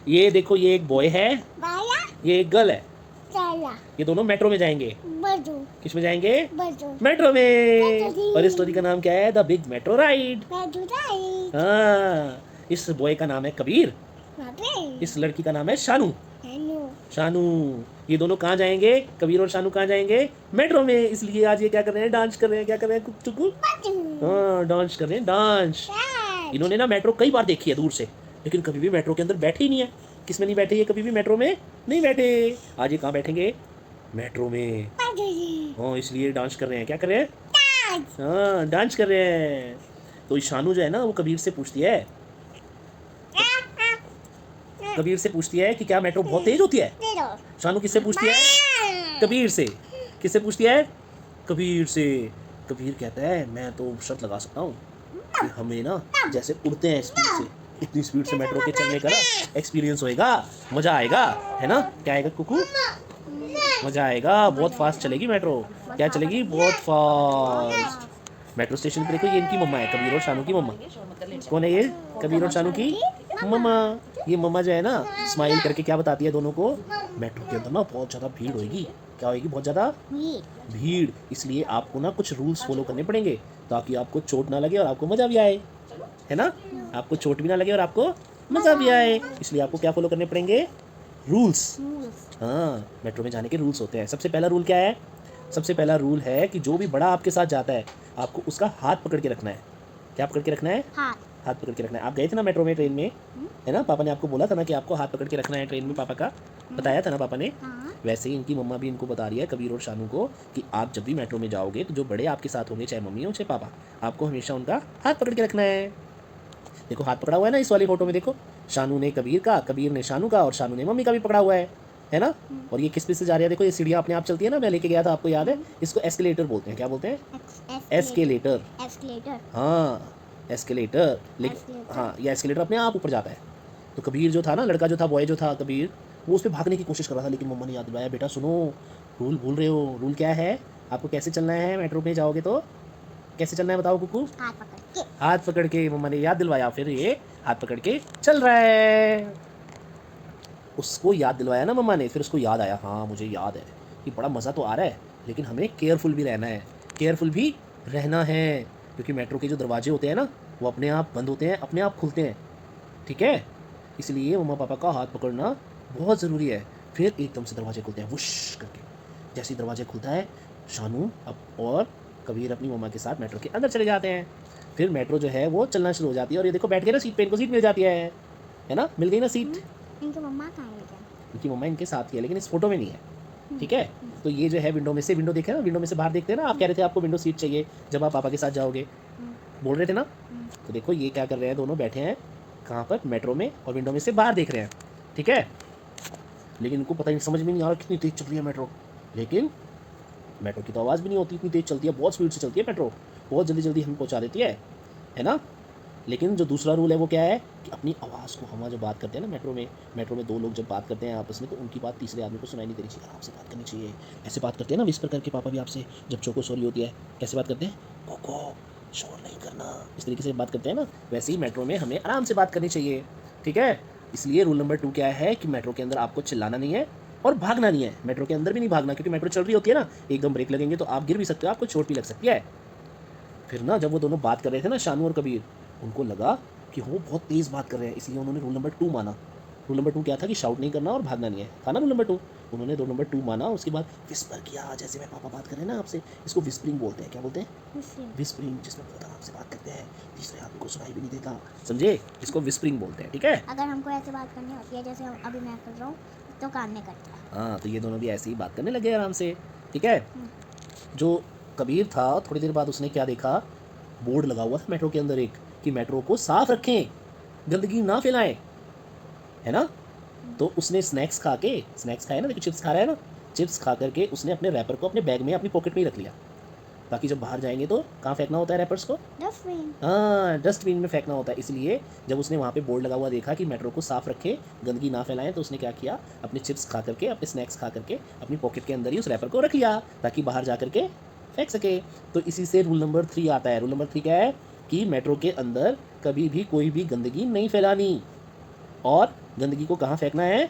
ये देखो, ये एक बॉय है, बाया ये एक गर्ल है। चाला ये दोनों मेट्रो में जाएंगे। बजू किस में जाएंगे? बजू मेट्रो में। मेट्रो। और इस स्टोरी का नाम क्या है? The big metro ride. Baju right हाँ, इस बॉय का नाम है कबीर, बाबे इस लड़की का नाम है शानू। हेलो शानू। ये दोनों कहाँ जाएंगे? कबीर और शानू कहाँ जाएंगे? मेट्रो में। इसलिए आज ये क्या कर रहे हैं? डांस कर रहे हैं। क्या कर रहे हैं? चुकू। बजू हाँ, डांस कर रहे हैं, डांस। इन्होंने ना मेट्रो कई बार देखी है दूर से, लेकिन कभी भी मेट्रो के अंदर बैठे ही नहीं है। किस में नहीं बैठे? ये कभी भी मेट्रो में नहीं बैठे। आज ये कहाँ बैठेंगे? मेट्रो में। हाँ, इसलिए डांस कर रहे हैं। क्या कर रहे हैं? हाँ, डांस कर रहे हैं। तो शानू जो है ना, वो कबीर से पूछती है, कबीर से पूछती है कि क्या मेट्रो बहुत तेज होती है? शानू किससे पूछती है? कबीर से। किससे पूछती है? कबीर से। कबीर कहता है मैं तो शर्त लगा सकता हूँ कि हमें ना जैसे उड़ते हैं स्पीड से, इतनी स्पीड से मेट्रो के चलने का ना एक्सपीरियंस होएगा, मजा आएगा, है ना? क्या आएगा कुकू? मजा आएगा। बहुत फास्ट चलेगी मेट्रो। क्या चलेगी? बहुत फास्ट। मेट्रो स्टेशन पे देखो, ये इनकी मम्मा है, कबीर और शानू की मम्मा। कौन है ये? कबीर और शानू की मम्मा। ये मम्मा जो है ना, स्माइल करके क्या बताती है दोनों को? मेट्रो के अंदर ना बहुत ज़्यादा भीड़ होगी। क्या होगी? बहुत ज़्यादा भीड़। इसलिए आपको ना कुछ रूल्स फॉलो करने पड़ेंगे, ताकि आपको चोट ना लगे और आपको मज़ा भी आए, है ना? आपको चोट भी ना लगे और आपको मज़ा भी आए। इसलिए आपको क्या फॉलो करने पड़ेंगे? रूल्स। हाँ, मेट्रो में जाने के रूल्स होते हैं। सबसे पहला रूल क्या है? सबसे पहला रूल है कि जो भी बड़ा आपके साथ जाता है, आपको उसका हाथ पकड़ के रखना है। क्या पकड़ के रखना है? हाथ पकड़ के रखना है। आप गए थे ना मेट्रो में, ट्रेन में, है ना? पापा ने आपको बोला था ना कि आपको हाथ पकड़ के रखना है ट्रेन में, पापा का बताया था ना पापा ने। वैसे ही इनकी मम्मा भी इनको बता रही है, कबीर और शानू को, कि आप जब भी मेट्रो में जाओगे तो जो बड़े आपके साथ होंगे, चाहे मम्मी हो चाहे पापा, आपको हमेशा उनका हाथ पकड़ के रखना है। देखो, हाथ पकड़ा हुआ है ना इस वाली फोटो में। देखो, शानू ने कबीर का, कबीर ने शानू का, और शानू ने मम्मी का भी पकड़ा हुआ है ना? और ये किस पे से जा रही है? देखो, ये सीढ़ियाँ अपने आप चलती है ना, मैं लेके गया था, आपको याद है? इसको एस्केलेटर बोलते हैं। क्या बोलते हैं? एस्केलेटर। हाँ, एस्केलेटर। लेकिन हाँ, ये एस्केलेटर अपने आप ऊपर जाता है। तो कबीर जो था ना, लड़का जो था, बॉय जो था कबीर, वो उस पर भागने की कोशिश कर रहा था, लेकिन मम्मा ने याद दिलाया, बेटा सुनो, रूल भूल रहे हो। रूल क्या है? आपको कैसे चलना है मेट्रो में जाओगे तो? कैसे चलना है बताओ कुकू? हाथ पकड़ के। मम्मा ने याद दिलवाया, फिर ये हाथ पकड़ के चल रहा है। उसको याद दिलवाया ना मम्मा ने, फिर उसको याद आया, हाँ मुझे याद है कि बड़ा मज़ा तो आ रहा है, लेकिन हमें केयरफुल भी रहना है। केयरफुल भी रहना है, क्योंकि मेट्रो के जो दरवाजे होते हैं ना, वो अपने आप बंद होते हैं, अपने आप खुलते हैं। ठीक है? इसलिए मम्मा पापा का हाथ पकड़ना बहुत ज़रूरी है। फिर एकदम से दरवाजे खुलते हैं, वुश करके। जैसे ही दरवाजे खुलता है, शानू अब और कबीर अपनी मम्मा के साथ मेट्रो के अंदर चले जाते हैं। फिर मेट्रो जो है वो चलना शुरू हो जाती है, और ये देखो बैठ गए ना सीट पे, इनको सीट मिल जाती है ना? मिल गई ना सीट। इनकी मम्मा कहाँ है? इनकी मम्मा इनके साथ ही है, लेकिन इस फोटो में नहीं है। ठीक है? तो ये जो है विंडो में से, विंडो देखे ना, विंडो में से बाहर देखते हैं ना। आप कह रहे थे आपको विंडो सीट चाहिए जब आप पापा के साथ जाओगे, बोल रहे थे ना? तो देखो ये क्या कर रहे हैं, दोनों बैठे हैं कहाँ पर? मेट्रो में, और विंडो में से बाहर देख रहे हैं। ठीक है? लेकिन इनको पता नहीं, समझ में नहीं आ रहा कितनी तेज चल रही है मेट्रो। लेकिन मेट्रो की तो आवाज़ भी नहीं होती, इतनी तेज चलती है, बहुत स्पीड से चलती है मेट्रो, बहुत जल्दी जल्दी हमें पहुंचा देती है ना? लेकिन जो दूसरा रूल है वो क्या है कि अपनी आवाज़ को, हम जब बात करते हैं ना मेट्रो में दो लोग जब बात करते हैं आपस में, तो उनकी बात तीसरे आदमी को सुनाई नहीं देनी चाहिए, आपसे बात करनी चाहिए। ऐसे बात करते हैं ना विस्पर करके, पापा भी आपसे जब चोको सॉरी होती है, कैसे बात करते हैं? कोको, शोर नहीं करना, इस तरीके से बात करते हैं ना। वैसे ही मेट्रो में हमें आराम से बात करनी चाहिए। ठीक है? इसलिए रूल नंबर 2 क्या है कि मेट्रो के अंदर आपको चिल्लाना नहीं है और भागना नहीं है। मेट्रो के अंदर भी नहीं भागना, क्योंकि मेट्रो चल रही होती है ना, एकदम ब्रेक लगेंगे तो आप गिर भी सकते हो, आपको चोट भी लग सकती है। फिर ना जब वो दोनों बात कर रहे थे ना, शानू और कबीर, उनको लगा कि वो बहुत तेज़ बात कर रहे हैं, इसलिए उन्होंने रूल नंबर 2 माना। रूल नंबर 2 क्या था? कि शाउट नहीं करना और भागना नहीं है, था ना रूल नंबर 2? उन्होंने रूल नंबर 2 माना, उसके बाद विस्पर किया, जैसे मैं पापा बात कर रहे हैं ना आपसे, इसको विस्परिंग बोलते हैं। क्या बोलते हैं? विस्परिंग, जिसमें बहुत आराम से बात करते हैं, तीसरे आदमी को सुनाई भी नहीं देता, समझे? इसको विस्परिंग बोलते हैं। ठीक है? अगर हमको ऐसे बात करनी होती है जैसे अभी मैं कर रहा हूँ, तो काम नहीं करता। हाँ, तो ये दोनों भी ऐसे ही बात करने लगे आराम से। ठीक है? जो कबीर था, थोड़ी देर बाद उसने क्या देखा, बोर्ड लगा हुआ था मेट्रो के अंदर एक, कि मेट्रो को साफ रखें, गंदगी ना फैलाएं, है ना? तो उसने स्नैक्स खाए ना, देखो चिप्स खा रहा है ना, चिप्स खा करके उसने अपने रैपर को अपने बैग में, अपनी पॉकेट में ही रख लिया, ताकि जब बाहर जाएंगे तो कहाँ फेंकना होता है रैपर्स को? डस्टबिन। हाँ, डस्टबिन में फेंकना होता है। इसलिए जब उसने वहाँ पे बोर्ड लगा हुआ देखा कि मेट्रो को साफ रखें, गंदगी ना फैलाएं, तो उसने क्या किया, अपने चिप्स खा करके, अपने स्नैक्स खा करके अपनी पॉकेट के अंदर ही उस रैपर को रख लिया, ताकि बाहर जा करके फेंक सके। तो इसी से रूल नंबर 3 आता है। रूल नंबर 3 क्या है? कि मेट्रो के अंदर कभी भी कोई भी गंदगी नहीं फैलानी, और गंदगी को कहाँ फेंकना है?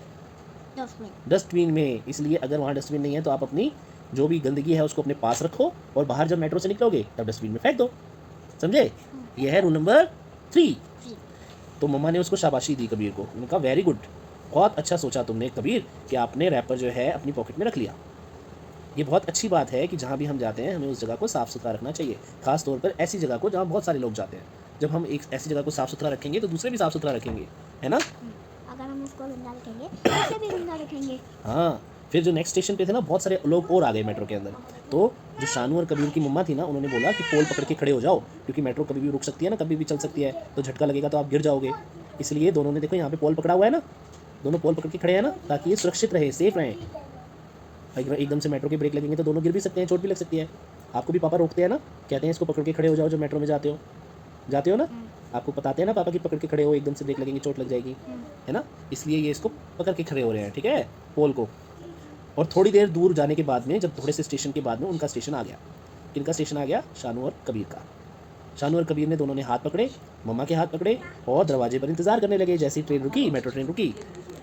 डस्टबिन। डस्टबिन में। इसलिए अगर वहाँ डस्टबिन नहीं है तो आप अपनी जो भी गंदगी है उसको अपने पास रखो और बाहर जब मेट्रो से निकलोगे तब डस्टबिन में फेंक दो। समझे? यह है रूल नंबर 3। तो मम्मा ने उसको शाबाशी दी कबीर को। उन्होंने कहा वेरी गुड, बहुत अच्छा सोचा तुमने कबीर कि आपने रैपर जो है अपनी पॉकेट में रख लिया। ये बहुत अच्छी बात है कि जहाँ भी हम जाते हैं हमें उस जगह को साफ़ सुथरा रखना चाहिए, खास तौर पर ऐसी जगह को जहाँ बहुत सारे लोग जाते हैं। जब हम एक ऐसी जगह को साफ़ सुथरा रखेंगे तो दूसरे भी साफ़ सुथरा रखेंगे, है ना? अगर हम उसको गंदा रखेंगे दूसरे भी गंदा रखेंगे। हाँ। फिर जो नेक्स्ट स्टेशन पे थे ना, बहुत सारे लोग और आ गए मेट्रो के अंदर। तो जो शानू और कबीर की मम्मा थी ना, उन्होंने बोला कि पोल पकड़ के खड़े हो जाओ, क्योंकि मेट्रो कभी भी रुक सकती है ना, कभी भी चल सकती है, तो झटका लगेगा तो आप गिर जाओगे। इसलिए दोनों ने, देखो यहाँ पे पोल पकड़ा हुआ है ना, दोनों पोल पकड़ के खड़े हैं ना, ताकि ये सुरक्षित रहे, सेफ रहें। अगर एकदम से मेट्रो के ब्रेक लगेंगे तो दोनों गिर भी सकते हैं, चोट भी लग सकती है। आपको भी पापा रोकते हैं ना, कहते हैं इसको पकड़ के खड़े हो जाओ जब मेट्रो में जाते हो ना, आपको बताते हैं ना पापा कि पकड़ के खड़े हो, एकदम से ब्रेक लगेंगे चोट लग जाएगी, है ना? इसलिए ये इसको पकड़ के खड़े हो रहे हैं, ठीक है, पोल को। और थोड़ी देर दूर जाने के बाद में, जब थोड़े से स्टेशन के बाद में उनका स्टेशन आ गया। किनका स्टेशन आ गया? शानू और कबीर का। शानू और कबीर ने दोनों ने हाथ पकड़े, मम्मा के हाथ पकड़े और दरवाजे पर इंतजार करने लगे। जैसी ट्रेन रुकी, मेट्रो ट्रेन रुकी,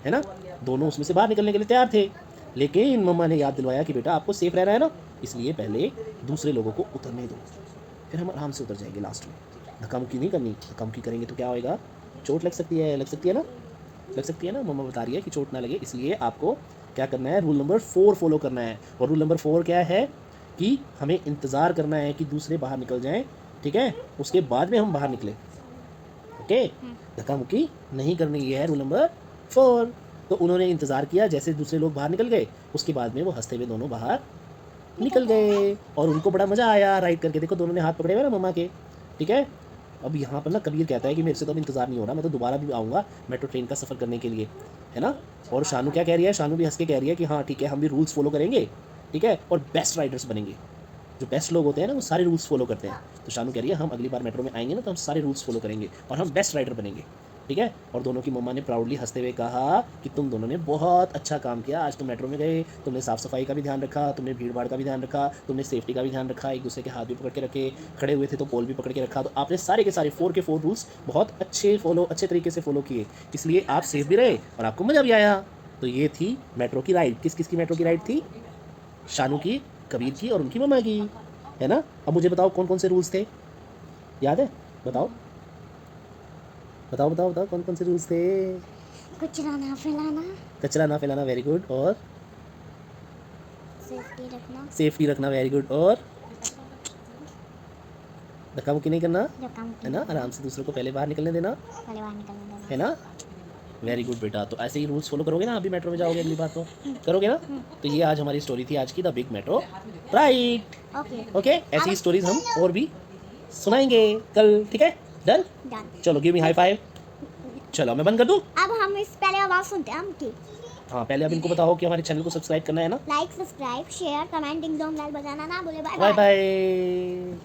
है ना, दोनों उसमें से बाहर निकलने के लिए तैयार थे। लेकिन मम्मा ने याद दिलवाया कि बेटा आपको सेफ रहना है ना, इसलिए पहले दूसरे लोगों को उतरने दो, फिर हम आराम से उतर जाएंगे लास्ट में। धक्का मुक्की नहीं करनी, धक्का मुक्की करेंगे तो क्या होएगा? चोट लग सकती है ना, लग सकती है ना। मम्मा बता रही है कि चोट ना लगे, इसलिए आपको क्या करना है? रूल नंबर 4 फॉलो करना है। और रूल नंबर 4 क्या है कि हमें इंतज़ार करना है कि दूसरे बाहर निकल जाएं, ठीक है, उसके बाद में हम बाहर निकले। ओके, धक्का मुक्की नहीं करनी, ये है रूल नंबर 4। तो उन्होंने इंतज़ार किया, जैसे दूसरे लोग बाहर निकल गए उसके बाद में वो हंसते हुए दोनों बाहर निकल गए और उनको बड़ा मज़ा आया राइड करके। देखो दोनों ने हाथ पकड़े हुए ना मम्मा के, ठीक है। अब यहाँ पर ना कबीर कहता है कि मेरे से तो अब इंतज़ार नहीं हो रहा, मैं तो दोबारा भी आऊँगा मेट्रो ट्रेन का सफ़र करने के लिए, है ना। और शानू क्या कह रही है? शानू भी हंस के कह रही है कि हाँ ठीक है, हम भी रूल्स फॉलो करेंगे, ठीक है, और बेस्ट राइडर्स बनेंगे। जो बेस्ट लोग होते हैं ना वो सारे रूल्स फॉलो करते हैं। तो शानू कह रही है हम अगली बार मेट्रो में आएंगे ना तो हम सारे रूल्स फॉलो करेंगे और हम बेस्ट राइडर बनेंगे, ठीक है। और दोनों की मम्मा ने प्राउडली हंसते हुए कहा कि तुम दोनों ने बहुत अच्छा काम किया, आज तुम मेट्रो में गए, तुमने साफ़ सफाई का भी ध्यान रखा, तुमने भीड़ भाड़ का भी ध्यान रखा, तुमने सेफ्टी का भी ध्यान रखा, एक दूसरे के हाथ भी पकड़ के रखे, खड़े हुए थे तो पोल भी पकड़ के रखा। तो आपने सारे के सारे 4 के 4 रूल्स बहुत अच्छे तरीके से फॉलो किए, इसलिए आप सेफ भी रहे और आपको मज़ा भी आया। तो ये थी मेट्रो की राइड। किस किस की मेट्रो की राइड थी? शानू की, कबीर की और उनकी मम्मा की, है ना। अब मुझे बताओ कौन कौन से रूल्स थे, याद है? बताओ कौन कौन से रूल्स थे? कचरा ना फैलाना, कचरा ना फैलाना, वेरी गुड। और सेफ्टी रखना, वेरी गुड। और धक्का मुक्की नहीं करना, है ना, आराम से दूसरों को पहले बाहर निकलने देना, है ना। वेरी गुड बेटा। तो ऐसे ही रूल्स फॉलो करोगे ना, अभी मेट्रो में जाओगे अगली बार तो करोगे ना। तो ये आज हमारी स्टोरी थी आज की, the big metro ride. Okay, ऐसी ही स्टोरीज हम और भी सुनाएंगे कल, ठीक है। डन। चलो गिव मी हाई फाइव। चलो मैं बंद कर दूं। अब हम इस पहले आवाज सुनते हैं हम की। हाँ, पहले अब इनको बताओ कि हमारे चैनल को सब्सक्राइब करना है ना। Like, subscribe, share, comment, ding dong bell बजाना ना भूले। Bye bye bye.